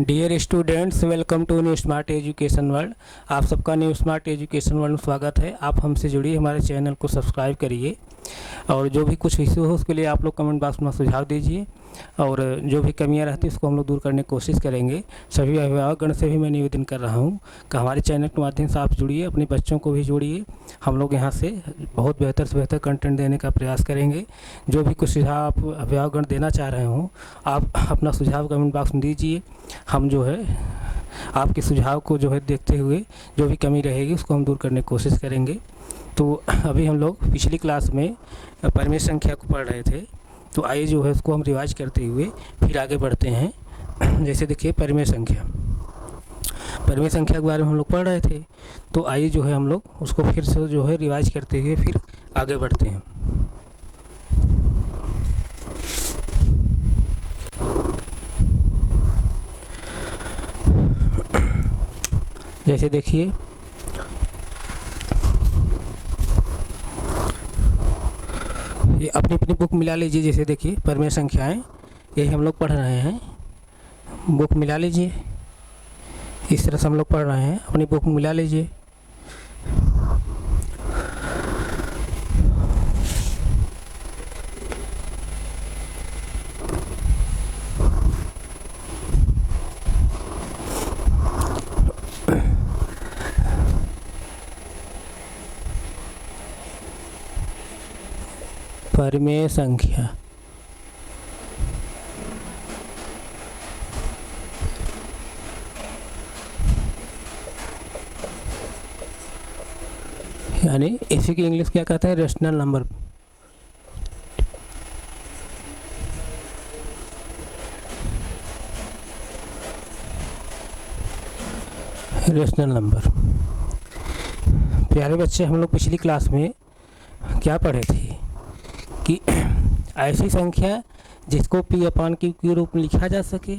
Dear students, welcome to new smart education world. आप सबका new smart education world में स्वागत है। आप हमसे जुड़िए, हमारे चैनल को सब्सक्राइब करिए और जो भी कुछ इशू हो उसके लिए आप लोग कमेंट बॉक्स में सुझाव दीजिए और जो भी कमियां रहती है उसको हम लोग दूर करने की कोशिश करेंगे। सभी अभिभावकगण से भी मैं निवेदन कर रहा हूं कि हमारे चैनल के माध्यम से आप जुड़िए, अपने बच्चों को भी जोड़िए। हम लोग यहां से बहुत बेहतर से बेहतर कंटेंट देने का प्रयास करेंगे। जो भी कुछ सुझाव आप अभिभावकगण देना चाह रहे हों, आप अपना सुझाव कमेंट बॉक्स में दीजिए। हम जो है आपके सुझाव को जो है देखते हुए जो भी कमी रहेगी उसको हम दूर करने की कोशिश करेंगे। तो अभी हम लोग पिछली क्लास में परिमेय संख्या को पढ़ रहे थे, तो आइए जो है उसको हम रिवाइज करते हुए फिर आगे बढ़ते हैं। जैसे देखिए परिमेय संख्या के बारे में हम लोग पढ़ रहे थे, तो आइए जो है हम लोग उसको फिर से जो है रिवाइज करते हुए फिर आगे बढ़ते हैं। जैसे देखिए ये अपनी अपनी बुक मिला लीजिए। जैसे देखिए परिमेय संख्याएं यही हम लोग पढ़ रहे हैं, बुक मिला लीजिए। इस तरह से हम लोग पढ़ रहे हैं, अपनी बुक मिला लीजिए। परिमेय संख्या यानी इसी की इंग्लिश क्या कहते हैं, रेशनल नंबर। Rational number. प्यारे बच्चे, हम लोग पिछली क्लास में क्या पढ़े थे कि ऐसी संख्या जिसको P अपान Q के रूप में लिखा जा सके,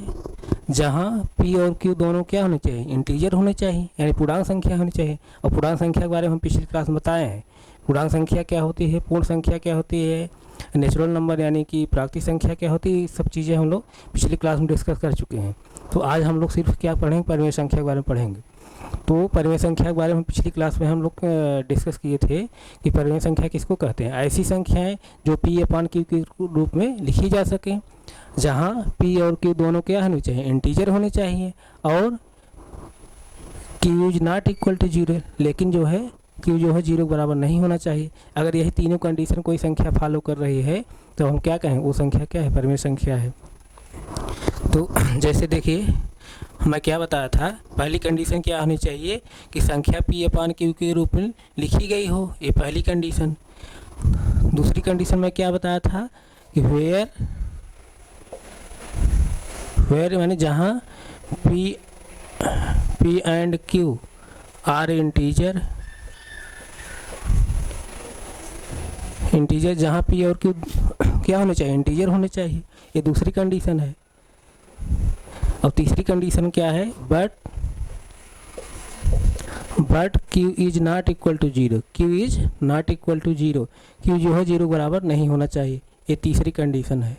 जहाँ P और Q दोनों क्या होने चाहिए, इंटीजर होने चाहिए, यानी पूर्णांक संख्या होनी चाहिए। और पूर्णांक संख्या के बारे में हम पिछली क्लास में बताए हैं। पूर्णांक संख्या क्या होती है, पूर्ण संख्या क्या होती है, नेचुरल नंबर यानी कि प्राकृतिक संख्या क्या होती है, ये सब चीज़ें हम लोग पिछली क्लास में डिस्कस कर चुके हैं। तो आज हम लोग सिर्फ क्या पढ़ेंगे, परिमेय संख्या के बारे में पढ़ेंगे। तो परिमेय संख्या के बारे में पिछली क्लास में हम लोग डिस्कस किए थे कि परिमेय संख्या किसको कहते हैं, ऐसी संख्याएं जो P अपान Q के रूप में लिखी जा सके, जहां P और Q दोनों क्या होने चाहिए, इंटीजर होने चाहिए, और Q is not equal to 0, लेकिन जो है Q जो है 0 के बराबर नहीं होना चाहिए। अगर यही तीनों कंडीशन कोई संख्या फॉलो कर रही है तो हम क्या कहें, वो संख्या क्या है, परिमेय संख्या है। तो जैसे देखिए मैं क्या बताया था, पहली कंडीशन क्या होनी चाहिए कि संख्या P अपान Q के रूप में लिखी गई हो, ये पहली कंडीशन। दूसरी कंडीशन में क्या बताया था कि वेयर यानी जहाँ P and Q are integer, जहाँ P और Q क्या होने चाहिए, इंटीजर होने चाहिए। ये दूसरी कंडीशन है। और तीसरी कंडीशन क्या है, but Q is not equal to 0, Q is not equal to 0, Q जो है 0 बराबर नहीं होना चाहिए। ये तीसरी कंडीशन है,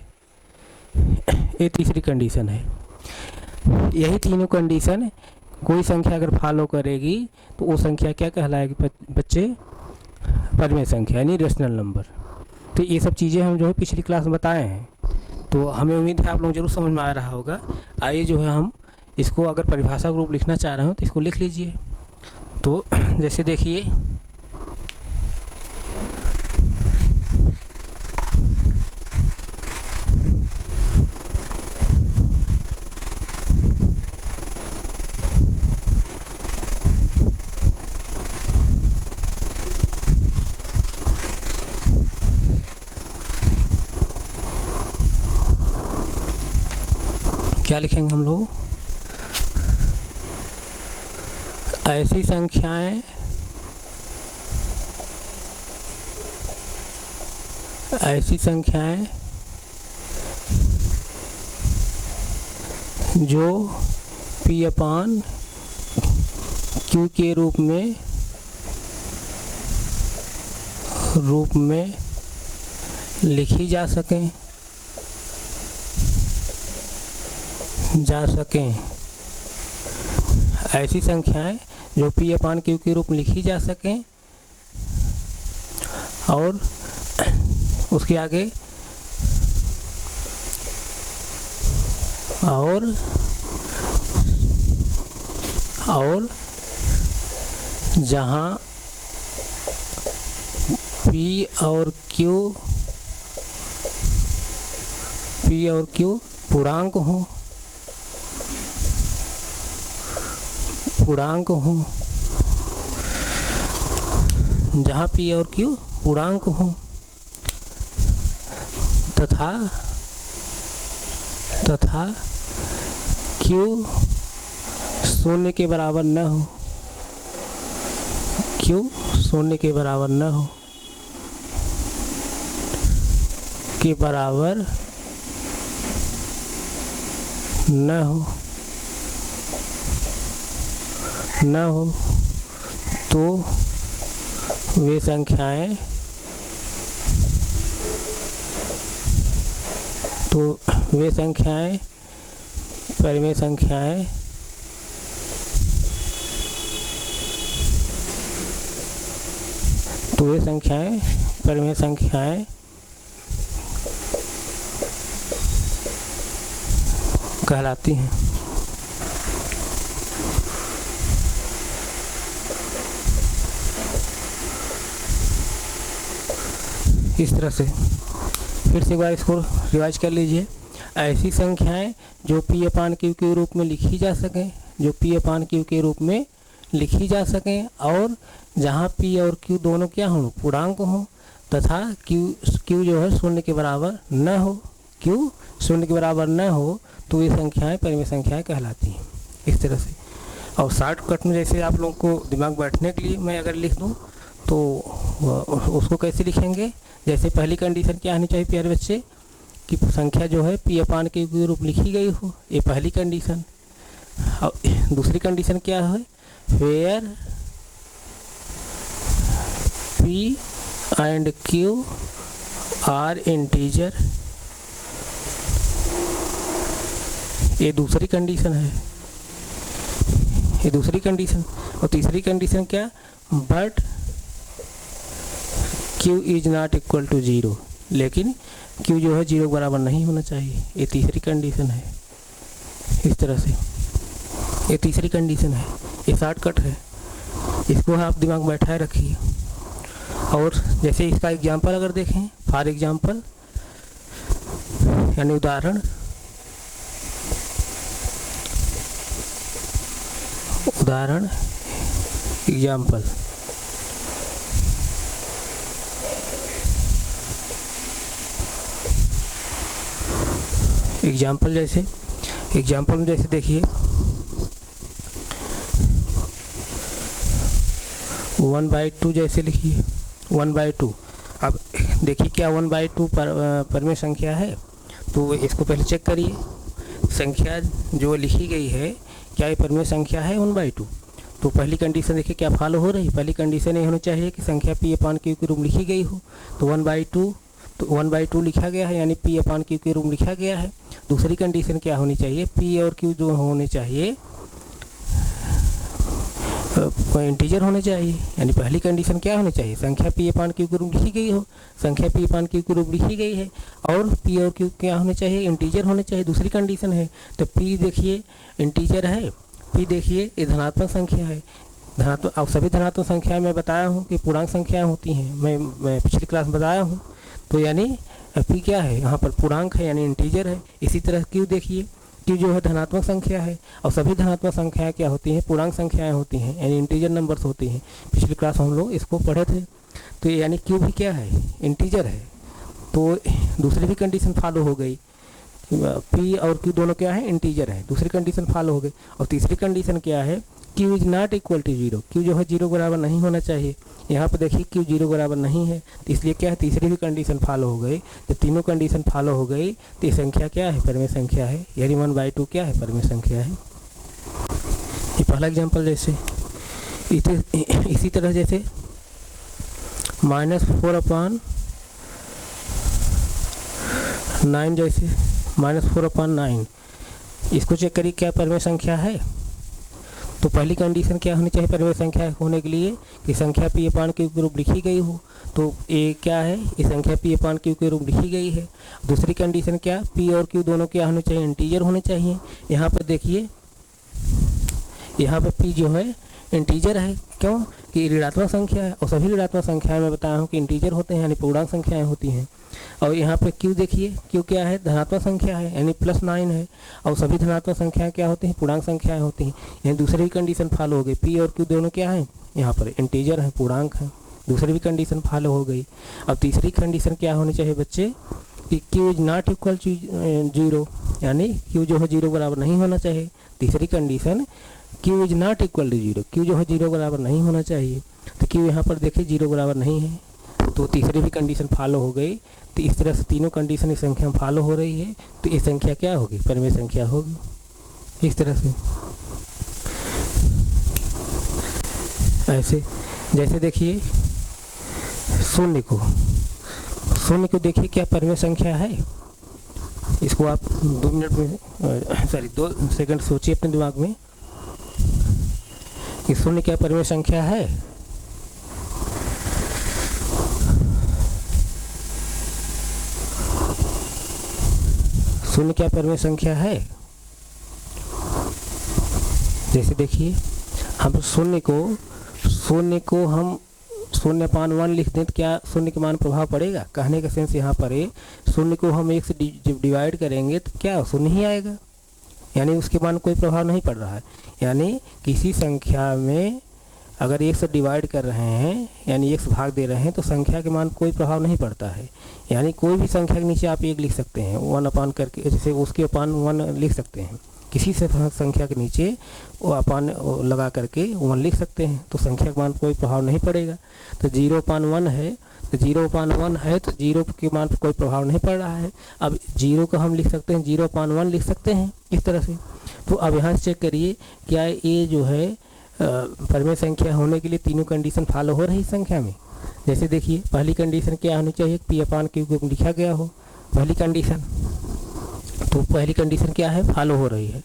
यही तीनों कंडीशन कोई संख्या अगर फॉलो करेगी तो वो संख्या क्या कहलाएगी बच्चे, परिमेय संख्या यानी रेशनल नंबर। तो ये सब चीज़ें हम जो है पिछली क्लास में बताए हैं, तो हमें उम्मीद है आप लोग जरूर समझ में आ रहा होगा। आइए जो है हम इसको अगर परिभाषा के रूप लिखना चाह रहे हो तो इसको लिख लीजिए। तो जैसे देखिए क्या लिखेंगे हम लोग, ऐसी संख्याएं जो P अपान Q के रूप में लिखी जा सकें ऐसी संख्याएं जो पी अपान क्यू के रूप में लिखी जा सकें और उसके आगे और जहाँ पी और क्यू पूर्णांक हो जहाँ पी और क्यू पूर्णांक हो तथा क्यू शून्य के बराबर न हो, क्यू शून्य के बराबर न हो, के बराबर न हो तो वे संख्याएं परिमेय संख्याएं कहलाती हैं। इस तरह से फिर से एक बार इसको रिवाइज कर लीजिए। ऐसी संख्याएं जो पी अपान क्यू के रूप में लिखी जा सकें, और जहां पी और क्यू दोनों क्या हों, पूर्णांक हों तथा क्यू जो है शून्य के बराबर न हो, तो ये संख्याएं परिमेय संख्याएं कहलाती हैं। इस तरह से। और शॉर्टकट में जैसे आप लोगों को दिमाग बैठने के लिए मैं अगर लिख दूं तो उसको कैसे लिखेंगे, जैसे पहली कंडीशन क्या होनी चाहिए प्यारे बच्चे कि संख्या जो है पी अपान क्यू के रूप लिखी गई हो, ये पहली कंडीशन। और दूसरी कंडीशन क्या है, where P and Q are integer, ये दूसरी कंडीशन है, ये दूसरी कंडीशन। और तीसरी कंडीशन क्या, but Q is not equal to 0, लेकिन क्यू जो है 0 के बराबर नहीं होना चाहिए, ये तीसरी कंडीशन है। इस तरह से ये तीसरी कंडीशन है, ये शॉर्टकट है, इसको आप दिमाग में बैठाए रखिए। और जैसे इसका एग्जाम्पल अगर देखें, फॉर एग्जाम्पल यानी उदाहरण एग्जाम्पल, एग्जाम्पल में जैसे देखिए 1/2 जैसे लिखिए 1/2। अब देखिए क्या 1/2 परिमेय संख्या है, तो इसको पहले चेक करिए, संख्या जो लिखी गई है क्या ये परिमेय संख्या है 1/2। तो पहली कंडीशन देखिए क्या फॉलो हो रही, पहली कंडीशन ये होनी चाहिए कि संख्या पी अपान क्यू के रूप में लिखी गई हो, तो 1/2 लिखा गया है, यानी पी अपान क्यू के रूप में लिखा गया है। दूसरी कंडीशन क्या होनी चाहिए, पी और क्यू जो होने चाहिए इंटीजर होने चाहिए, यानी पहली कंडीशन क्या होनी चाहिए, संख्या पी अपान क्यू के रूप लिखी गई हो, संख्या पी अपान क्यू के रूप लिखी गई है, और पी और क्यू क्या होने चाहिए, इंटीजर होने चाहिए, दूसरी कंडीशन है। तो पी देखिए इंटीजर है, पी देखिए ये धनात्मक संख्या है, धनात्मक। और सभी धनात्मक संख्याएं मैं बताया हूँ कि पूर्णांक संख्याएं होती हैं, मैं पिछली क्लास में बताया हूँ। तो यानी पी क्या है, यहाँ पर पूर्णांक है यानी इंटीजर है। इसी तरह क्यू देखिए, क्यू जो है धनात्मक संख्या है, और सभी धनात्मक संख्याएं क्या होती हैं, पूर्णांक संख्याएं होती हैं, यानी इंटीजर नंबर्स होती हैं। पिछली क्लास हम लोग इसको पढ़े थे। तो यानी क्यू भी क्या है, इंटीजर है। तो दूसरी भी कंडीशन फॉलो हो गई, पी और क्यू दोनों क्या है, इंटीजर है, दूसरी कंडीशन फॉलो हो गई। और तीसरी कंडीशन क्या है, Q is not equal to 0, Q जो है 0 बराबर नहीं होना चाहिए। यहाँ पर देखिए क्यू 0 बराबर नहीं है, तो इसलिए क्या है, तीसरी भी कंडीशन फॉलो हो गई। जब तीनों कंडीशन फॉलो हो गई तो ये संख्या क्या है, परिमेय संख्या है, यानी 1/2 क्या है, परिमेय संख्या है। ये पहला एग्जाम्पल। जैसे इसी तरह जैसे -4/9 जैसे -4/9, इसको चेक करिए क्या परिमेय संख्या है। तो पहली कंडीशन क्या होनी चाहिए परिमेय संख्या होने के लिए कि संख्या पी अपान क्यू के रूप लिखी गई हो। तो ए क्या है, ये संख्या पी अपान क्यू के रूप लिखी गई है। दूसरी कंडीशन क्या, पी और क्यू दोनों क्या होने चाहिए, इंटीजर होने चाहिए। यहाँ पर देखिए, यहाँ पर पी जो है इंटीजर है, क्यों कि ऋणात्मक संख्या है और सभी ऋणात्मक संख्याएं मैं बताया हूँ कि इंटीजर होते हैं यानी पूर्णांक संख्याएं होती हैं। और यहाँ पे क्यू देखिए, क्यू क्या है, धनात्मक संख्या है यानी +9 है और सभी धनात्मक संख्याएं क्या होती हैं, पूर्णांक संख्याएं होती हैं। यानी दूसरी कंडीशन फॉलो हो गई, पी और क्यू दोनों क्या हैं, यहाँ पर इंटीजर हैं, पूर्णांक हैं। दूसरी भी कंडीशन फॉलो हो गई। अब तीसरी कंडीशन क्या होनी चाहिए बच्चे कि Q is not equal to 0, यानी क्यू जो है 0 बराबर नहीं होना चाहिए। तीसरी condition Q is not equal to 0, Q जो है 0 बराबर नहीं होना चाहिए। तो क्यू यहाँ पर देखिए 0 बराबर नहीं है, तो तीसरी भी कंडीशन फॉलो हो गई। तो इस तरह से तीनों कंडीशन इस संख्या में फॉलो हो रही है, तो ये संख्या क्या होगी, परिमेय संख्या होगी। इस तरह से ऐसे जैसे देखिए शून्य को देखिए क्या परिमेय संख्या है। इसको आप 2 मिनट में 2 सेकंड सोचिए अपने दिमाग में कि शून्य क्या परिमेय संख्या है। शून्य क्या परिमेय संख्या है। जैसे देखिए हम शून्य को हम 0.1 लिख दें तो क्या शून्य के मान प्रभाव पड़ेगा। कहने का सेंस यहाँ पर है, शून्य को हम 1 से जब डिवाइड करेंगे तो क्या शून्य ही आएगा, यानी उसके मान कोई प्रभाव नहीं पड़ रहा है। यानी किसी संख्या में अगर 1 से डिवाइड कर रहे हैं यानी 1 से भाग दे रहे हैं तो संख्या के मान कोई प्रभाव नहीं पड़ता है। यानी कोई भी संख्या के नीचे आप 1 लिख सकते हैं, 1 अपान करके, जैसे उसके अपान 1 लिख सकते हैं। किसी से संख्या के नीचे वो अपान लगा करके 1 लिख सकते हैं, तो संख्या के मान कोई प्रभाव नहीं पड़ेगा। तो 0/1 है, तो 0/1 है तो 0 के मान पर कोई प्रभाव नहीं पड़ रहा है। अब 0 को हम लिख सकते हैं 0/1 लिख सकते हैं इस तरह से। तो अब यहाँ से चेक करिए क्या ये जो है परिमेय संख्या होने के लिए तीनों कंडीशन फॉलो हो रही संख्या में। जैसे देखिए पहली कंडीशन क्या होनी चाहिए, पी अपान क्यू को लिखा गया हो पहली कंडीशन। तो पहली कंडीशन क्या है, फॉलो हो रही है।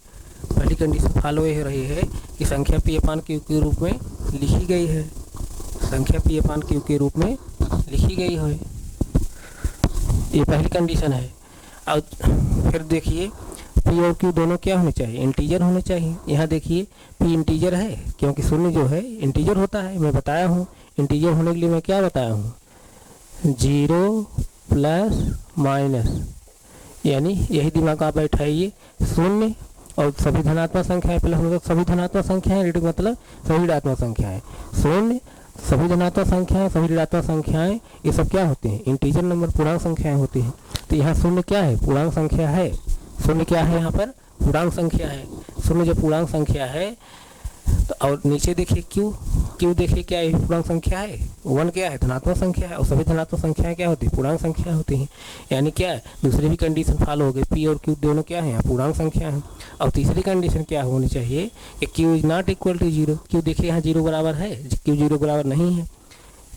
पहली कंडीशन फॉलो हो रही है कि संख्या पी अपान क्यू के रूप में लिखी गई है, संख्या पी अपान क्यू के रूप में लिखी गई है, ये पहली कंडीशन है। और फिर देखिए पी और क्यू दोनों क्या होने चाहिए, इंटीजर होने चाहिए। यहाँ देखिए पी इंटीजर है क्योंकि शून्य जो है इंटीजर होता है, मैं बताया हूँ। इंटीजर होने के लिए मैं क्या बताया हूँ, 0 +- यानी यही दिमाग आप बैठाइए, शून्य और सभी धनात्मक संख्याएं प्लस मतलब सभी धनात्मक संख्याएं, ऋणात्मक मतलब सभी ऋणात्मक संख्याएं, शून्य सभी धनात्मक संख्याएं सभी ऋणात्मक संख्याएं, ये सब क्या होती हैं, इंटीजर नंबर पूर्णांक संख्याएं होती हैं। तो यहाँ शून्य क्या है, पूर्णांक संख्या है। शून्य क्या है, यहाँ पर पूर्णांक संख्या है। शून्य जो पूर्णांक संख्या है तो और नीचे देखिए क्यू देखिए क्या है, पूर्णांक संख्या है। 1 क्या है, धनात्मक संख्या है और सभी धनात्मक संख्याएं क्या होती है, पूर्णांक संख्या होती हैं। यानी क्या है, दूसरी भी कंडीशन फॉलो हो गई, पी और क्यू दोनों क्या है, पूर्णांक संख्या है। और तीसरी कंडीशन क्या होनी चाहिए कि Q is not equal to 0। Q देखिए यहाँ 0 बराबर है, क्यू 0 बराबर नहीं है,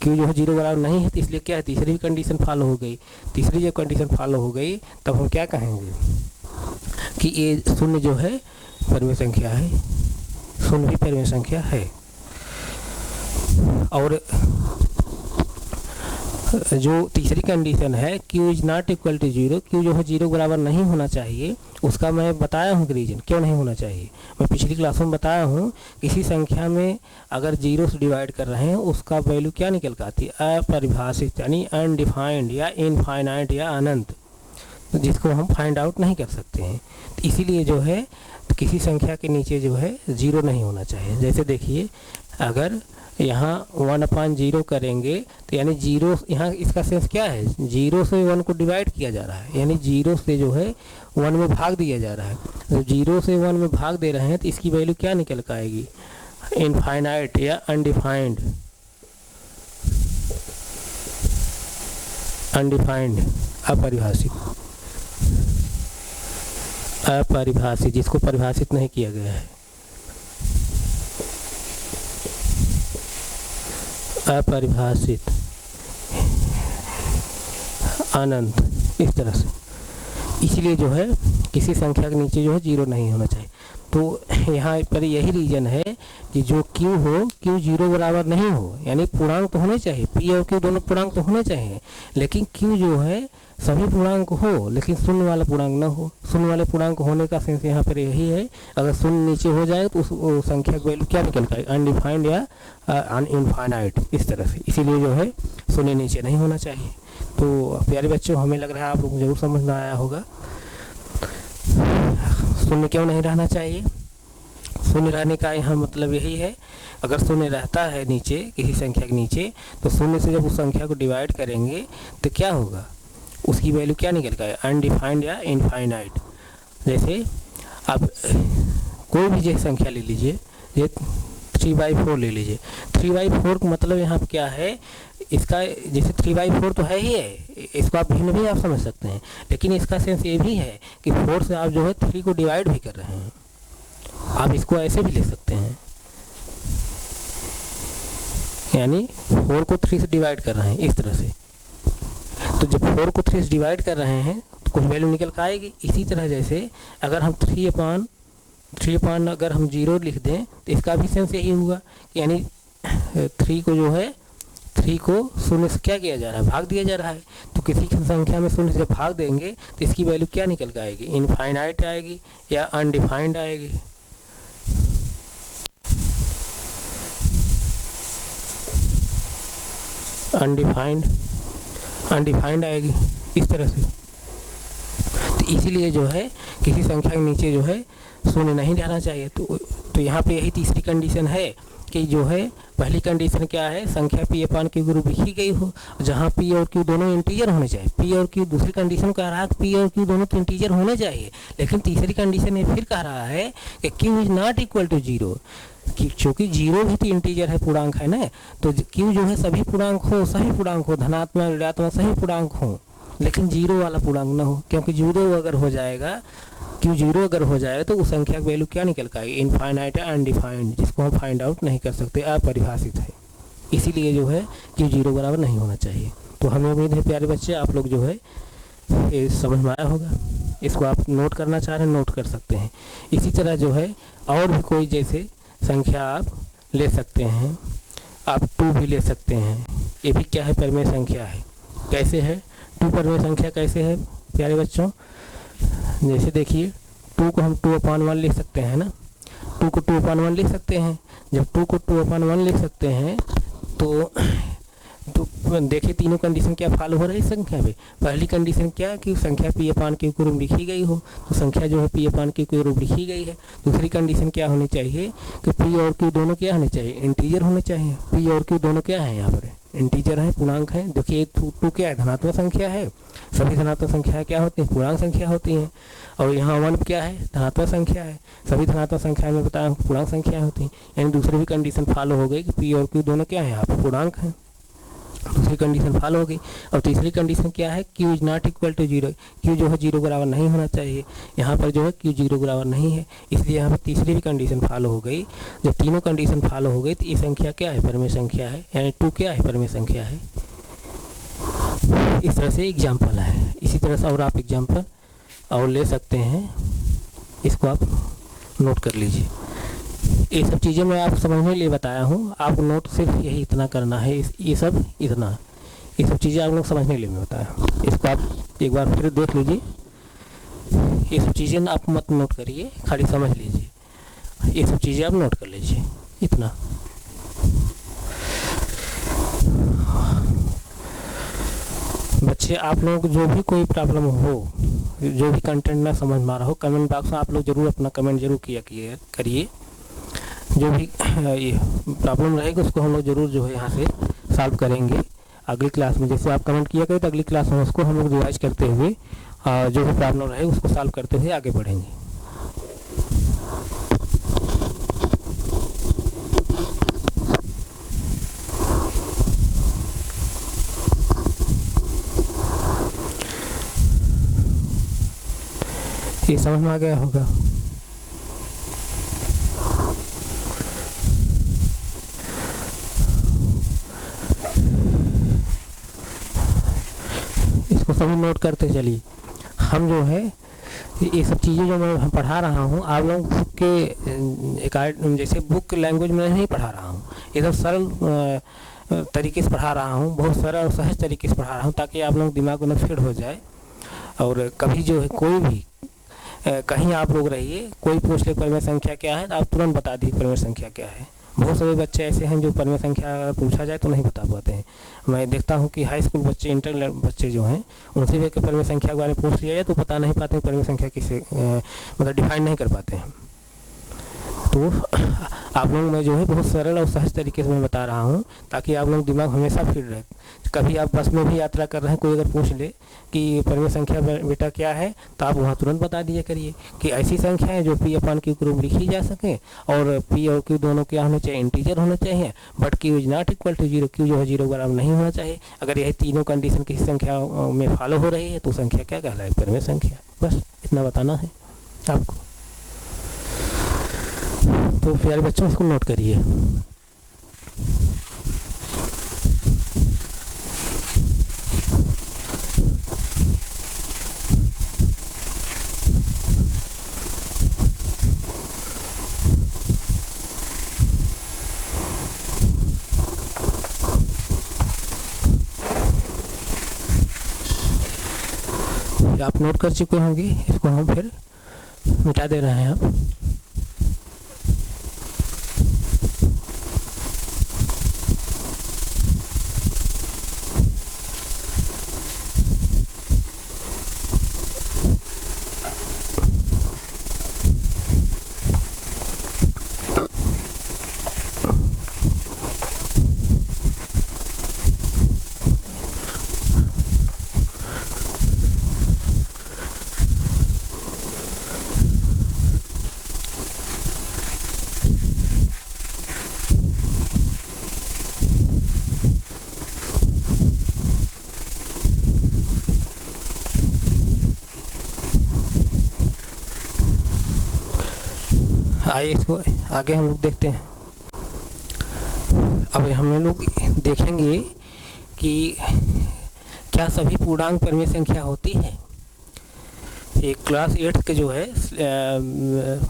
क्यू जो है 0 बराबर नहीं है, तो इसलिए क्या है, तीसरी भी कंडीशन फॉलो हो गई। तीसरी जब कंडीशन फॉलो हो गई तब हम क्या कहेंगे कि ये शून्य जो है परिमेय संख्या है, शून्य भी परिमेय संख्या है। और जो तीसरी कंडीशन है Q is not equal to 0, Q जो है 0 बराबर नहीं होना चाहिए, उसका मैं बताया हूँ रीजन क्यों नहीं होना चाहिए। मैं पिछली क्लास में बताया हूँ किसी संख्या में अगर 0 से डिवाइड कर रहे हैं उसका वैल्यू क्या निकल कर आती है, अपरिभाषित यानी अनडिफाइंड या इनफाइनाइट या अनंत, जिसको हम फाइंड आउट नहीं कर सकते हैं। तो इसीलिए जो है तो किसी संख्या के नीचे जो है 0 नहीं होना चाहिए। जैसे देखिए अगर यहाँ 1/0 करेंगे तो यानी 0 यहाँ इसका सेंस क्या है, 0 से 1 को डिवाइड किया जा रहा है, यानी 0 से जो है 1 में भाग दिया जा रहा है। तो 0 से 1 में भाग दे रहे हैं तो इसकी वैल्यू क्या निकल कर आएगी, इनफाइनाइट या अनडिफाइंड, अपरिभाषित, जिसको परिभाषित नहीं किया गया है, अपरिभाषित, अनंत, इस तरह से। इसलिए जो है किसी संख्या के नीचे जो है जीरो नहीं होना चाहिए। तो यहाँ पर यही रीज़न है कि जो Q हो, Q जीरो बराबर नहीं हो, यानी पूर्णांक तो होने चाहिए, P और Q दोनों पूर्णांक तो होने चाहिए, लेकिन Q जो है सभी पूर्णांक हो लेकिन शून्य वाला पूर्णांक न हो। शून्य वाले पूर्णांक होने का सेंस यहाँ पर यही है, अगर शून्य नीचे हो जाए तो उस संख्या की वैल्यू क्या निकल पाएगी, अनडिफाइंड या अनइनफाइनाइट, इस तरह से। इसीलिए जो है शून्य नीचे नहीं होना चाहिए। तो प्यारे बच्चों, हमें लग रहा है आप लोगों को जरूर समझ में आया होगा शून्य क्यों नहीं रहना चाहिए। शून्य रहने का यहाँ मतलब यही है, अगर शून्य रहता है नीचे किसी संख्या के नीचे, तो शून्य से जब उस संख्या को डिवाइड करेंगे तो क्या होगा, उसकी वैल्यू क्या निकल कर, अनडिफाइंड या इनफाइनाइट। जैसे आप कोई भी जैसे संख्या ले लीजिए, ये 3/4 ले लीजिए। 3/4 का मतलब यहाँ पर क्या है, इसका जैसे 3/4 तो है ही है, इसको आप भिन्न भी आप समझ सकते हैं, लेकिन इसका सेंस ये भी है कि 4 से आप जो है 3 को डिवाइड भी कर रहे हैं। आप इसको ऐसे भी लिख सकते हैं, यानी 4 को 3 से डिवाइड कर रहे हैं इस तरह से। तो जब 4 को 3 से डिवाइड कर रहे हैं तो कुछ वैल्यू निकल कर आएगी। इसी तरह जैसे अगर हम 3/3 अगर हम 0 लिख दें तो इसका भी सेंस यही हुआ, यानी 3 को जो है 3 को शून्य से क्या किया जा रहा है, भाग दिया जा रहा है। तो किसी संख्या में शून्य से भाग देंगे तो इसकी वैल्यू क्या निकल कर आएगी, इनफाइनाइट आएगी या अनडिफाइंड आएगी। अनडिफाइंड आएगी इस तरह से। तो इसीलिए जो है किसी संख्या के नीचे जो है शून्य नहीं रहना चाहिए। तो यहाँ पे यही तीसरी कंडीशन है कि जो है पहली कंडीशन क्या है, संख्या P/Q के रूप लिखी गई हो, जहाँ P और Q दोनों इंटीजर होने चाहिए। P और Q दूसरी कंडीशन कह रहा है P और Q दोनों तो इंटीजर होने चाहिए, लेकिन तीसरी कंडीशन ये फिर कह रहा है कि Q is not equal to 0, क्योंकि 0 भी तो इंटीजर है, पूर्णांक है ना। तो Q जो है सभी पूर्णांक हो, धनात्मक ऋणात्मक सभी पूर्णांक हो, लेकिन 0 वाला पूर्णांक न हो, क्योंकि 0 अगर हो जाएगा, Q 0 अगर हो जाए तो उस संख्या की वैल्यू क्या निकल पाएगी, इनफाइनाइट या अनडिफाइंड, जिसको हम फाइंड आउट नहीं कर सकते, अपरिभाषित है। इसीलिए जो है Q 0 बराबर नहीं होना चाहिए। तो हमें उम्मीद है प्यारे बच्चे आप लोग जो है ये समझ में आया होगा। इसको आप नोट करना चाह रहे हैं नोट कर सकते हैं। इसी तरह जो है और भी कोई जैसे संख्या आप ले सकते हैं, आप 2 भी ले सकते हैं। ये भी क्या है, परिमेय संख्या है। कैसे है 2 परिमेय संख्या, कैसे है प्यारे बच्चों, जैसे देखिए 2 को हम 2/1 लिख सकते हैं ना, 2 को 2/1 लिख सकते हैं। जब 2 को 2/1 लिख सकते हैं तो देखिए तीनों कंडीशन क्या फॉलो हो रही है संख्या पे। पहली कंडीशन क्या कि संख्या P/Q के रूप लिखी गई हो, तो संख्या जो है P/Q के रूप लिखी गई है। दूसरी कंडीशन क्या होनी चाहिए कि P और Q दोनों क्या होने चाहिए, इंटीजर होने चाहिए। P और Q दोनों क्या है, यहाँ पर इंटीजर है, पूर्णांक है। देखिए 2 क्या है, धनात्मक संख्या है, सभी धनात्मक संख्या क्या होती हैं, पूर्णांक संख्या होती हैं। और यहाँ 1 क्या है, धनात्मक संख्या है, सभी धनात्मक संख्या में बताया पूर्णांक संख्या होती हैं। यानी दूसरी भी कंडीशन फॉलो हो गई कि P और Q दोनों क्या है, यहाँ पर पूर्णांक है, दूसरी कंडीशन फॉलो हो गई। और तीसरी कंडीशन क्या है, Q is not equal to 0, Q जो है 0 बराबर नहीं होना चाहिए। यहाँ पर जो है Q 0 बराबर नहीं है, इसलिए यहाँ पर तीसरी भी कंडीशन फॉलो हो गई। जब तीनों कंडीशन फॉलो हो गई तो ये संख्या क्या है, परिमेय संख्या है, यानी 2 क्या है, परिमेय संख्या है। इस तरह से एग्जाम्पल है। इसी तरह से और आप एग्जाम्पल और ले सकते हैं, इसको आप नोट कर लीजिए। ये सब चीज़ें मैं आपको समझने के लिए बताया हूँ, आपको नोट सिर्फ यही इतना करना है, ये सब चीज़ें आप लोग समझने के लिए मैं बताया। इसको आप एक बार फिर देख लीजिए। ये सब चीज़ें आप मत नोट करिए, खाली समझ लीजिए। ये सब चीज़ें आप नोट कर लीजिए, इतना। बच्चे आप लोगों को जो भी कोई प्रॉब्लम हो, जो भी कंटेंट ना समझ में आ रहा हो, कमेंट बॉक्स में आप लोग ज़रूर अपना कमेंट जरूर करिए। जो भी ये प्रॉब्लम रहेगी उसको हम लोग ज़रूर जो है यहाँ से सॉल्व करेंगे अगली क्लास में। जैसे आप कमेंट किया करें तो अगली क्लास में उसको हम लोग रिवाइज करते हुए जो भी प्रॉब्लम रहे उसको सॉल्व करते हुए आगे बढ़ेंगे। ये समझ में आ गया होगा। इसको सभी नोट करते चलिए। हम जो है ये सब चीज़ें जो मैं पढ़ा रहा हूँ आप लोग बुक के जैसे बुक लैंग्वेज में नहीं पढ़ा रहा हूँ, एकदम सरल तरीके से पढ़ा रहा हूँ, बहुत सरल और सहज तरीके से पढ़ा रहा हूँ, ताकि आप लोग दिमाग में फिट हो जाए। और कभी जो है कोई भी कहीं आप लोग रहिए, कोई पूछ ले परिमेय संख्या क्या है तो आप तुरंत बता दीजिए परिमेय संख्या क्या है। बहुत सारे बच्चे ऐसे हैं जो परिमेय संख्या पूछा जाए तो नहीं बता पाते हैं। मैं देखता हूँ कि हाई स्कूल बच्चे, इंटर बच्चे जो हैं, उनसे भी परिमेय संख्या के बारे में पूछ लिया जाए तो बता नहीं पाते हैं परिमेय संख्या किसे मतलब डिफाइन नहीं कर पाते हैं। तो आप लोग मैं जो है बहुत सरल और सहज तरीके से मैं बता रहा हूँ, ताकि आप लोग दिमाग हमेशा फिट रहे। कभी आप बस में भी यात्रा कर रहे हैं, कोई अगर पूछ ले कि परिमेय संख्या बेटा क्या है, तो आप वहाँ तुरंत बता दिया करिए कि ऐसी संख्या है जो पी अपान क्यू के रूप लिखी जा सके, और पी और क्यू दोनों क्या होने चाहिए, इंटीजर होने चाहिए, but Q is not equal to zero, Q जो है जीरो बराबर नहीं होना चाहिए। अगर यही तीनों कंडीशन किसी संख्या में फॉलो हो रही है तो संख्या क्या कहलाए, परिमेय संख्या। बस इतना बताना है आपको। तो प्यारे बच्चों इसको नोट करिए। आप नोट कर चुके होंगे, इसको हम फिर मिटा दे रहे हैं आप। आइए इसको आगे हम लोग देखते हैं। अब हम लोग देखेंगे कि क्या सभी पूर्णांक परिमेय संख्या होती है। ये क्लास 8 के जो है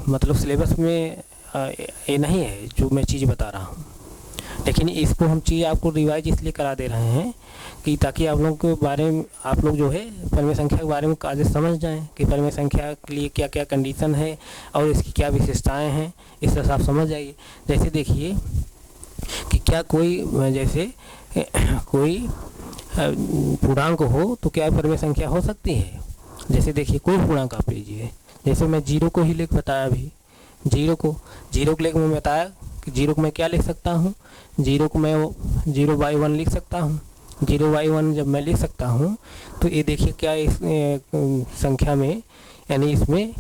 मतलब सिलेबस में ये नहीं है जो मैं चीज़ बता रहा हूँ, लेकिन इसको हम चीज़ आपको रिवाइज इसलिए करा दे रहे हैं कि ताकि आप लोग के बारे में, आप लोग जो है परिमेय संख्या के बारे में कायदे समझ जाएं कि परिमेय संख्या के लिए क्या क्या कंडीशन है और इसकी क्या विशेषताएं हैं, इस तरह से आप समझ जाइए। जैसे देखिए कि क्या कोई जैसे कोई पूर्णांक हो तो क्या परिमेय संख्या हो सकती है। जैसे देखिए कोई पूर्णांक आप लीजिए, जैसे मैं जीरो को ही लेकर बताया, अभी जीरो को लेकर मैं बताया कि जीरो को मैं क्या लिख सकता हूँ, जीरो को मैं 0/1 लिख सकता हूँ। 0/1 जब मैं लिख सकता हूँ तो ये देखिए क्या इस संख्या में, यानी इसमें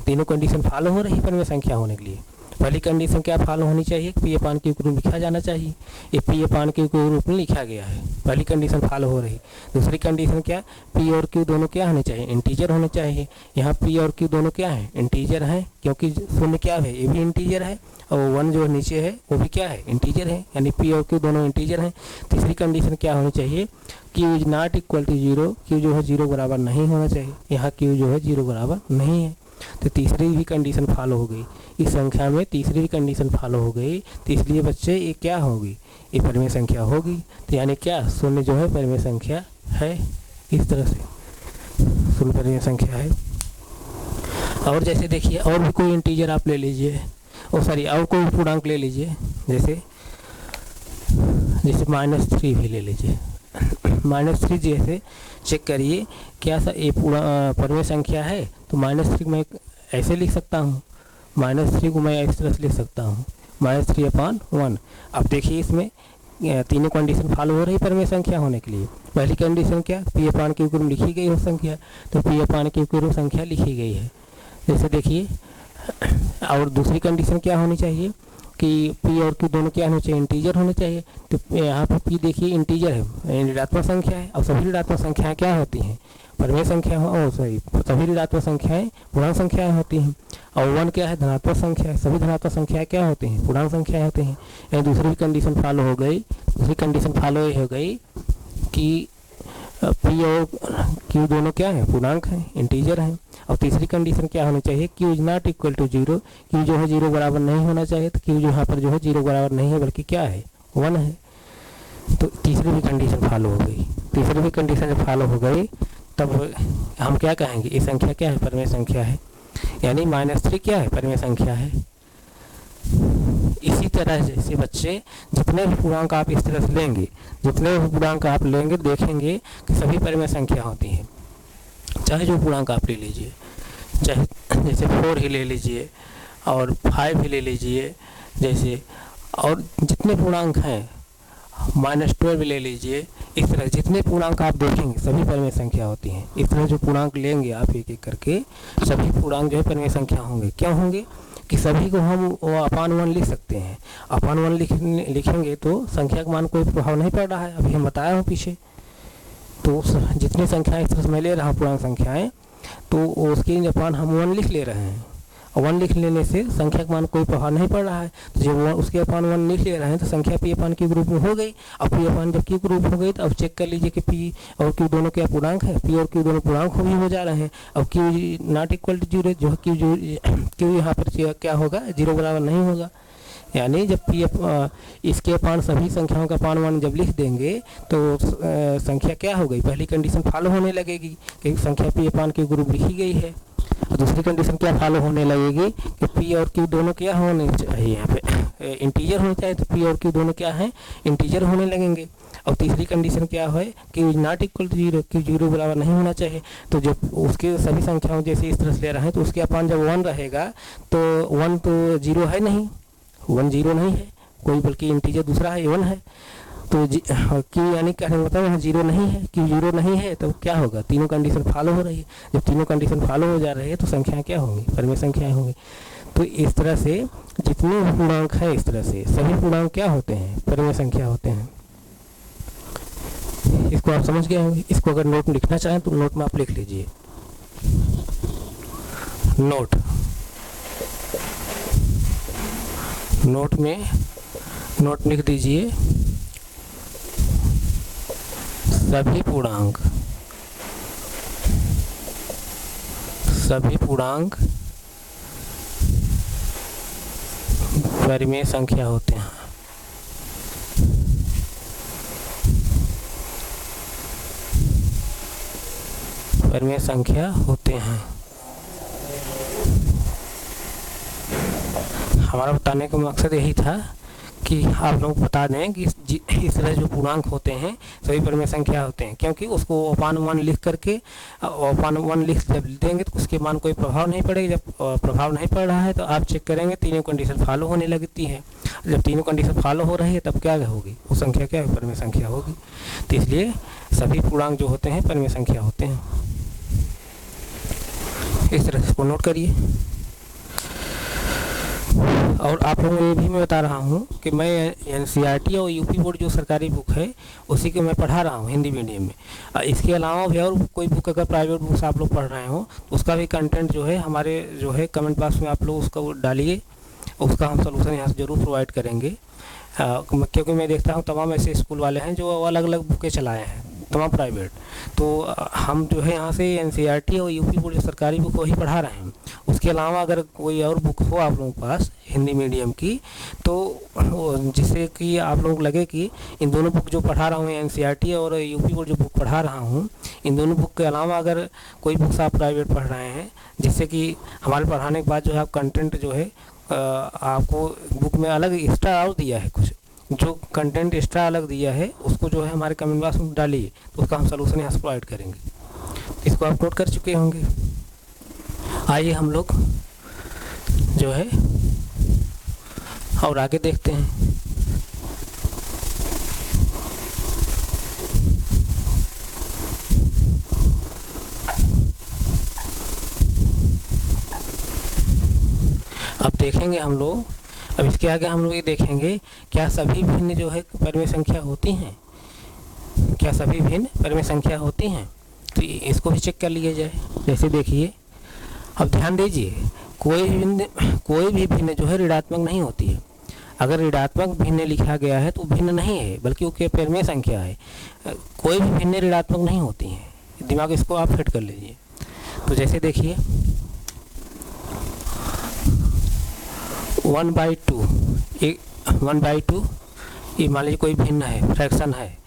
तीनों कंडीशन फॉलो हो रही है परिमेय संख्या होने के लिए। पहली कंडीशन क्या फॉलो होनी चाहिए, पी अपान क्यू के रूप लिखा जाना चाहिए। ये पी अपान क्यू के रूप में लिखा गया है, पहली कंडीशन फॉलो हो रही। दूसरी कंडीशन क्या, पी और क्यू दोनों क्या होने चाहिए, इंटीजर होने चाहिए। यहाँ पी और क्यू दोनों क्या है, इंटीजर हैं, क्योंकि शून्य क्या है, ये भी इंटीजर है, और 1 जो नीचे है वो भी क्या है, इंटीजर है, यानी पी और क्यू दोनों इंटीजर हैं। तीसरी कंडीशन क्या होनी चाहिए, Q is not equal to zero, Q जो है 0 बराबर नहीं होना चाहिए। यहाँ क्यू जो है 0 बराबर नहीं है, तो तीसरी भी कंडीशन फॉलो हो गई। इस संख्या में तीसरी भी कंडीशन फॉलो हो गई, तो इसलिए बच्चे ये क्या होगी, ये परिमेय संख्या होगी। तो यानी क्या, शून्य जो है परिमेय संख्या है, इस तरह से शून्य परिमेय संख्या है। और जैसे देखिए और भी कोई इंटीजर आप ले लीजिए, और कोई पूर्णांक ले लीजिए, जैसे -3 भी ले लीजिए। -3 जैसे चेक करिए क्या ये परिमेय संख्या है, तो -3 मैं ऐसे लिख सकता हूँ, -3 को मैं इस तरह से लिख सकता हूँ, -3/1। अब देखिए इसमें तीनों कंडीशन फॉलो हो रही परिमेय संख्या होने के लिए। पहली कंडीशन क्या, पी अपान क्यू के रूप लिखी गई हो संख्या, तो पी अपान क्यू के रूप संख्या लिखी गई है। जैसे देखिए, और दूसरी कंडीशन क्या होनी चाहिए कि पी और क्यू दोनों क्या होने चाहिए, इंटीजर होने चाहिए। तो यहाँ पर पी देखिए इंटीजर है, ऋणात्मक संख्या है, और सभी ऋणात्मक संख्याएं क्या होती हैं, परिमेय संख्या हो, सभी ऋणात्मक संख्याएं पूर्णांक संख्याएं होती हैं। और 1 क्या है, धनात्मक संख्या है, सभी धनात्मक संख्याएं क्या होती हैं, पूर्णांक संख्याएं होती हैं। यानी दूसरी कंडीशन फॉलो हो गई। दूसरी कंडीशन फॉलो ये हो गई कि पी और क्यू दोनों क्या है, पूर्णांक हैं, इंटीजर हैं। और तीसरी कंडीशन क्या होनी चाहिए, Q is not equal to zero, Q जो है जीरो बराबर नहीं होना चाहिए। तो क्यू जो यहाँ पर जो है जीरो बराबर नहीं है बल्कि क्या है, 1 है। तो तीसरी भी कंडीशन फॉलो हो गई। तीसरी भी कंडीशन जब फॉलो हो गई तब हम क्या कहेंगे, ये संख्या क्या है, परिमेय संख्या है। यानी -3 क्या है, परिमेय संख्या है। इसी तरह जैसे बच्चे जितने भी पूर्णांक आप इस तरह से लेंगे, जितने भी पूर्णांक आप लेंगे देखेंगे कि सभी परिमेय संख्या होती हैं। चाहे जो पूर्णांक आप ले लीजिए, चाहे जैसे 4 ही ले लीजिए और 5 ही ले लीजिए जैसे, और जितने पूर्णांक हैं -12 ले लीजिए। इस तरह जितने पूर्णांक आप देखेंगे सभी परिमेय संख्या होती हैं। इस तरह जो पूर्णांक लेंगे आप एक एक करके, सभी पूर्णांक जो है परिमेय संख्या होंगे। क्यों होंगे कि सभी को हम अपान 1 लिख सकते हैं। अपान 1 लिखेंगे तो संख्या का मान कोई प्रभाव नहीं पड़ रहा है, अभी हम बताया हूँ पीछे। तो जितनी संख्याएं इस तरह से मैं ले रहा हूँ पूर्णांक संख्याएं, तो उसकी अपान हम 1 लिख ले रहे हैं। और 1 लिख लेने से संख्या का मान कोई प्रभाव नहीं पड़ रहा है। तो जब उसके अपान 1 लिख ले रहे हैं तो संख्या पी अपान क्यू ग्रुप में हो गई। अब पी अपान जब क्यू ग्रुप हो गई तो अब चेक कर लीजिए कि पी और क्यू दोनों क्या पूर्णांक है, पी और क्यू दोनों पूर्णांक भी हो जा रहे हैं। अब Q not equal to zero, जो क्यू यहाँ पर क्या होगा, जीरो बराबर नहीं होगा। यानी जब पी इसके अपान सभी संख्याओं का अपान 1 जब लिख देंगे तो संख्या क्या हो गई, पहली कंडीशन फॉलो होने लगेगी कि संख्या पी अपान क्यू ग्रुप लिखी गई है। और दूसरी कंडीशन क्या फॉलो होने लगेगी कि पी और क्यू दोनों क्या होने चाहिए, यहाँ पे इंटीजर होने चाहिए। तो पी और क्यू दोनों क्या हैं, इंटीजर होने लगेंगे। और तीसरी कंडीशन क्या है, Q is not equal to zero, Q zero बराबर नहीं होना चाहिए। तो जब उसके सभी संख्याओं जैसे इस तरह से ले रहे हैं तो उसके अपान जब 1 रहेगा तो 1 तो जीरो है नहीं, 1 जीरो नहीं है कोई, बल्कि इंटीजर दूसरा है 1 है। तो क्यू यानी कहने का मतलब यहाँ जीरो नहीं है, क्यू जीरो नहीं है तो क्या होगा, तीनों कंडीशन फॉलो हो रही है। जब तीनों कंडीशन फॉलो हो जा रही है तो संख्याएं क्या होंगी, परिमेय संख्याएं होंगी। तो इस तरह से जितने भी पूर्णांक हैं इस तरह से सभी पूर्णांक क्या होते हैं, परिमेय संख्या होते हैं। इसको आप समझ गए होंगे। इसको अगर नोट में लिखना चाहें तो नोट में आप लिख लीजिए, नोट में नोट लिख दीजिए, सभी पूर्णांक परिमेय संख्या होते हैं। परिमेय संख्या होते हैं। हमारा बताने का मकसद यही था कि आप लोग बता दें कि इस तरह जो पूर्णांक होते हैं सभी परिमेय संख्या होते हैं। क्योंकि उसको अपान 1 लिख करके अपान 1 लिख जब देंगे तो उसके मान कोई प्रभाव नहीं पड़ेगा। जब प्रभाव नहीं पड़ रहा है तो आप चेक करेंगे तीनों कंडीशन फॉलो होने लगती है। जब तीनों कंडीशन फॉलो हो रही है तब क्या होगी, वो संख्या क्या है, परिमेय संख्या होगी। तो इसलिए सभी पूर्णांक जो होते हैं परिमेय संख्या होते हैं। इस तरह से इसको नोट करिए। और आप लोगों को ये भी मैं बता रहा हूँ कि मैं एनसीईआरटी और यूपी बोर्ड जो सरकारी बुक है उसी के मैं पढ़ा रहा हूँ हिंदी मीडियम में। इसके अलावा भी और कोई बुक अगर प्राइवेट बुक्स आप लोग पढ़ रहे हो तो उसका भी कंटेंट जो है हमारे जो है कमेंट बॉक्स में आप लोग उसका डालिए, उसका हम सलूशन यहाँ से ज़रूर प्रोवाइड करेंगे। क्योंकि मैं देखता हूँ तमाम ऐसे स्कूल वाले हैं जो अलग अलग बुकें चलाए हैं, तमाम प्राइवेट। तो हम जो है यहाँ से एनसीईआरटी और यूपी बोर्ड जो सरकारी बुक वही पढ़ा रहे हैं। उसके अलावा अगर कोई और बुक हो आप लोगों के पास हिंदी मीडियम की, तो जिससे कि आप लोग लगे कि इन दोनों बुक जो पढ़ा रहा हूँ एनसीईआरटी और यूपी बोर्ड जो बुक पढ़ा रहा हूँ, इन दोनों बुक के अलावा अगर कोई बुक्स आप प्राइवेट पढ़ रहे हैं, जिससे कि हमारे पढ़ाने के बाद जो है आप कंटेंट जो है आपको बुक में अलग एक्स्ट्रा और दिया है, कुछ जो कंटेंट एक्स्ट्रा अलग दिया है उसको जो है हमारे कमेंट बॉक्स में डालिए, तो उसका हम सलूशन यहाँ से प्रोवाइड करेंगे। इसको आप नोट कर चुके होंगे। आइए हम लोग जो है और आगे देखते हैं। अब देखेंगे हम लोग, अब इसके आगे हम लोग ये देखेंगे क्या सभी भिन्न जो है परिमेय संख्या होती हैं, क्या सभी भिन्न परिमेय संख्या होती हैं। तो इसको भी चेक कर लिया जाए। जैसे देखिए, अब ध्यान दीजिए, कोई भी भिन्न जो है ऋणात्मक नहीं होती है। अगर ऋणात्मक भिन्न लिखा गया है तो भिन्न नहीं है, बल्कि वो क्या परिमेय संख्या है। कोई भी भिन्न ऋणात्मक नहीं होती है, दिमाग इसको आप फिट कर लीजिए। तो जैसे देखिए 1/2, 1/2 ये मान लीजिए कोई भिन्न है, फ्रैक्शन है,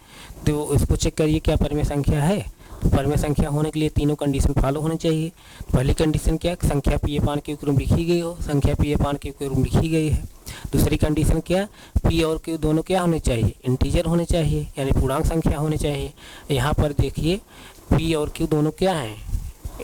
तो इसको चेक करिए क्या परिमेय संख्या है। तो परिमेय संख्या होने के लिए तीनों कंडीशन फॉलो होनी चाहिए। पहली कंडीशन क्या, संख्या पी अपान क्यू के रूप लिखी गई हो, संख्या पी अपान क्यू के रूप लिखी गई है। दूसरी कंडीशन क्या, पी और क्यू दोनों क्या होने चाहिए, इंटीजर होने चाहिए, यानी पूर्णांक संख्या होनी चाहिए। यहाँ पर देखिए पी और क्यू दोनों क्या हैं,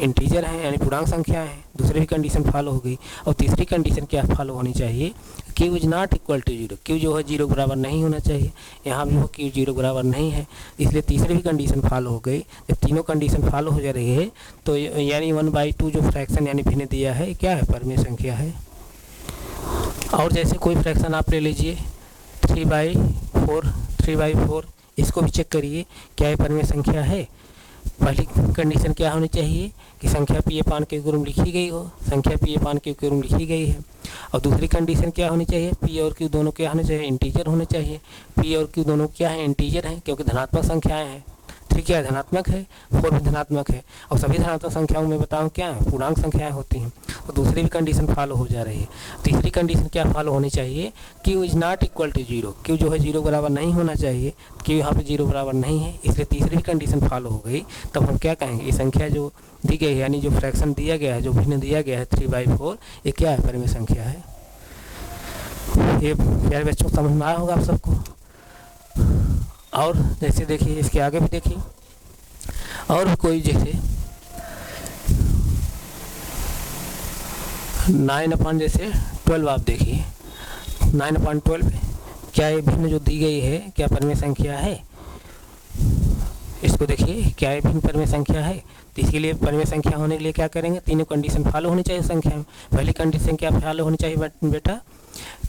इंटीजर हैं, यानी पूर्णांक संख्या है। दूसरी भी कंडीशन फॉलो हो गई। और तीसरी कंडीशन क्या फॉलो होनी चाहिए, Q is not equal to 0, Q जो है 0 बराबर नहीं होना चाहिए। यहाँ भी वो क्यू 0 बराबर नहीं है, इसलिए तीसरी भी कंडीशन फॉलो हो गई। जब तीनों कंडीशन फॉलो हो जा रही है तो यानी 1/2 जो फ्रैक्शन यानी भिन्न दिया है क्या है, परिमेय संख्या है। और जैसे कोई फ्रैक्शन आप ले लीजिए 3/4, इसको भी चेक करिए क्या ये परिमेय संख्या है। पहली कंडीशन क्या होनी चाहिए कि संख्या पी अपान क्यू के रूप लिखी गई हो, संख्या पी अपान क्यू के रूप लिखी गई है। और दूसरी कंडीशन क्या होनी चाहिए, पी और क्यू दोनों क्या होने चाहिए, इंटीजर होने चाहिए। पी और क्यू दोनों क्या है, इंटीजर हैं, क्योंकि धनात्मक संख्याएं हैं। 3 क्या है, धनात्मक है, 4 भी धनात्मक है। और सभी धनात्मक संख्याओं में बताऊँ क्या है, पूर्णांक संख्याएं होती हैं। और दूसरी भी कंडीशन फॉलो हो जा रही है। तीसरी कंडीशन क्या फॉलो होनी चाहिए, Q is not equal to 0, Q जो है 0 बराबर नहीं होना चाहिए, क्यू यहाँ पे 0 बराबर नहीं है, इसलिए तीसरी भी कंडीशन फॉलो हो गई। तब हम क्या कहेंगे, ये संख्या जो दी गई है यानी जो फ्रैक्शन दिया गया है, जो भिन्न दिया गया है 3/4, ये क्या है, परिमेय संख्या है। ये प्यारे बच्चों समझ में आया होगा आप सबको। और जैसे देखिए इसके आगे भी देखिए, और भी कोई जैसे 9/12 आप देखिए, 9/12 क्या ये भिन्न जो दी गई है क्या परिमेय संख्या है। इसको देखिए क्या ये भिन्न परिमेय संख्या है। तो इसके लिए परिमेय संख्या होने के लिए क्या करेंगे, तीनों कंडीशन फॉलो होनी चाहिए संख्या में। पहली कंडीशन क्या फॉलो होनी चाहिए बेटा,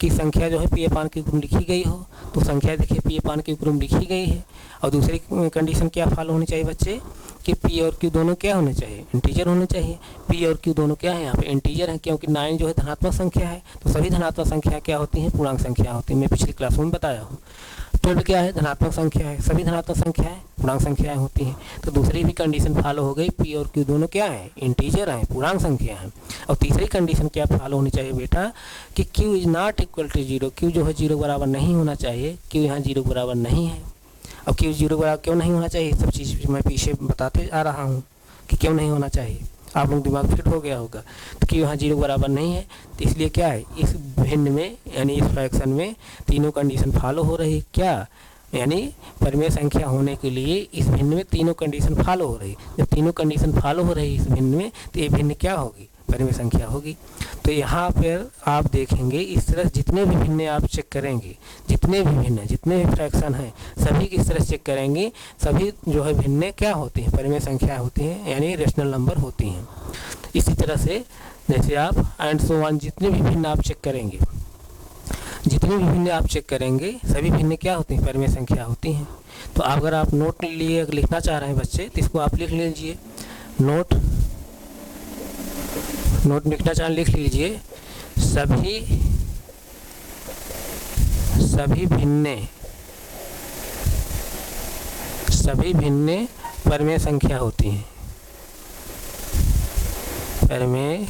कि संख्या जो है पी अपान क्यू के रूप लिखी गई हो, तो संख्या देखिए पी अपान क्यू के रूप लिखी गई है। और दूसरी कंडीशन क्या फॉलो होनी चाहिए बच्चे, कि पी और क्यू दोनों क्या होने चाहिए, इंटीजर होने चाहिए। पी और क्यू दोनों क्या है, यहाँ पे इंटीजर है, क्योंकि 9 जो है धनात्मक संख्या है। तो सभी धनात्मक संख्या क्या होती हैं, पूर्णांक संख्या होती है। मैं पिछली क्लास में बताया हूँ। 12 क्या है, धनात्मक संख्या है, सभी धनात्मक संख्याएं पूर्णांक संख्याएं होती हैं। तो दूसरी भी कंडीशन फॉलो हो गई, पी और क्यू दोनों क्या हैं, इंटीजर हैं, पूर्णांक संख्या हैं। और तीसरी कंडीशन क्या फॉलो होनी चाहिए बेटा, कि Q is not equal to 0, Q जो है 0 बराबर नहीं होना चाहिए, क्यू यहाँ 0 बराबर नहीं है। और क्यू 0 बराबर क्यों नहीं होना चाहिए, सब चीज़ मैं पीछे बताते आ रहा हूँ कि क्यों नहीं होना चाहिए। आप लोग दिमाग फिट हो गया होगा। तो क्यों यहाँ 0 बराबर नहीं है, तो इसलिए क्या है, इस भिन्न में यानी इस फ्रैक्शन में तीनों कंडीशन फॉलो हो रही है। क्या यानी परिमेय संख्या होने के लिए इस भिन्न में तीनों कंडीशन फॉलो हो रही। जब तीनों कंडीशन फॉलो हो रही है इस भिन्न में, तो ये भिन्न क्या होगी, परिमेय संख्या होगी। तो यहाँ पर आप देखेंगे इस तरह जितने भी भिन्न आप चेक करेंगे, जितने भी भिन्न जितने भी फ्रैक्शन हैं सभी की इस तरह चेक करेंगे, सभी जो है भिन्न क्या होती हैं, परिमेय संख्या होती हैं, यानी रेशनल नंबर होती हैं। इसी तरह से जैसे आप एंड सो ऑन जितने भी भिन्न आप चेक करेंगे, जितने भी भिन्न आप चेक करेंगे सभी भिन्न क्या होती हैं, परिमेय संख्या होती हैं। तो अगर आप नोट लिए अगर लिखना चाह रहे हैं बच्चे, तो इसको आप लिख लीजिए। नोट लिखना चाह लिख लीजिए, सभी भिन्न परिमेय संख्या होती हैं, परिमेय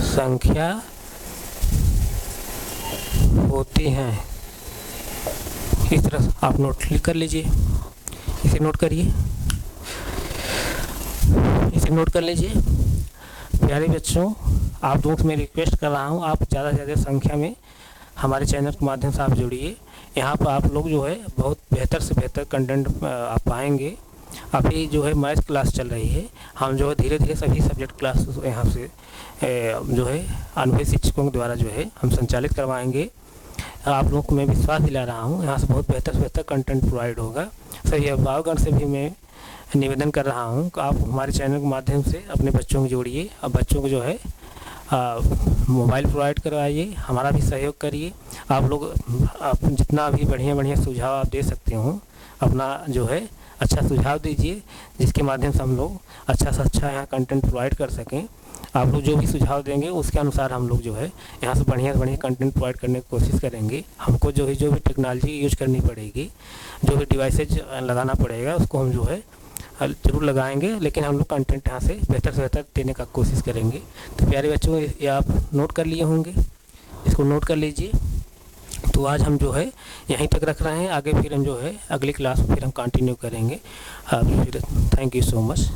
संख्या होती हैं। इस तरह आप नोट कर लीजिए, इसे नोट करिए, इसे नोट कर लीजिए। प्यारे बच्चों, आप लोगों से मैं रिक्वेस्ट कर रहा हूँ, आप ज़्यादा से ज़्यादा संख्या में हमारे चैनल के माध्यम से आप जुड़िए। यहाँ पर आप लोग जो है बहुत बेहतर से बेहतर कंटेंट आप पाएंगे। अभी जो है मैथ क्लास चल रही है, हम जो है धीरे धीरे सभी सब्जेक्ट क्लास यहाँ से जो है अनुभवी शिक्षकों के द्वारा जो है हम संचालित करवाएंगे। आप लोगों को मैं विश्वास दिला रहा हूँ, यहाँ से बहुत बेहतर से बेहतर कंटेंट प्रोवाइड होगा। सभी अभिभावकगण से भी मैं निवेदन कर रहा हूँ कि आप हमारे चैनल के माध्यम से अपने बच्चों को जोड़िए। अब बच्चों को जो है मोबाइल प्रोवाइड करवाइए, हमारा भी सहयोग करिए। आप लोग आप जितना भी बढ़िया सुझाव आप दे सकते हो, अपना जो है अच्छा सुझाव दीजिए, जिसके माध्यम से हम लोग अच्छा से अच्छा यहाँ कंटेंट प्रोवाइड कर सकें। आप लोग जो भी सुझाव देंगे उसके अनुसार हम लोग जो है यहाँ से बढ़िया से बढ़िया कंटेंट प्रोवाइड करने की कोशिश करेंगे। हमको जो भी टेक्नोलॉजी यूज करनी पड़ेगी, जो भी डिवाइसेज लगाना पड़ेगा उसको हम जो है ज़रूर लगाएंगे, लेकिन हम लोग कंटेंट यहाँ से बेहतर देने का कोशिश करेंगे। तो प्यारे बच्चों, ये आप नोट कर लिए होंगे, इसको नोट कर लीजिए। तो आज हम जो है यहीं तक रख रहे हैं, आगे फिर हम जो है अगली क्लास में फिर हम कंटिन्यू करेंगे। फिर थैंक यू सो मच।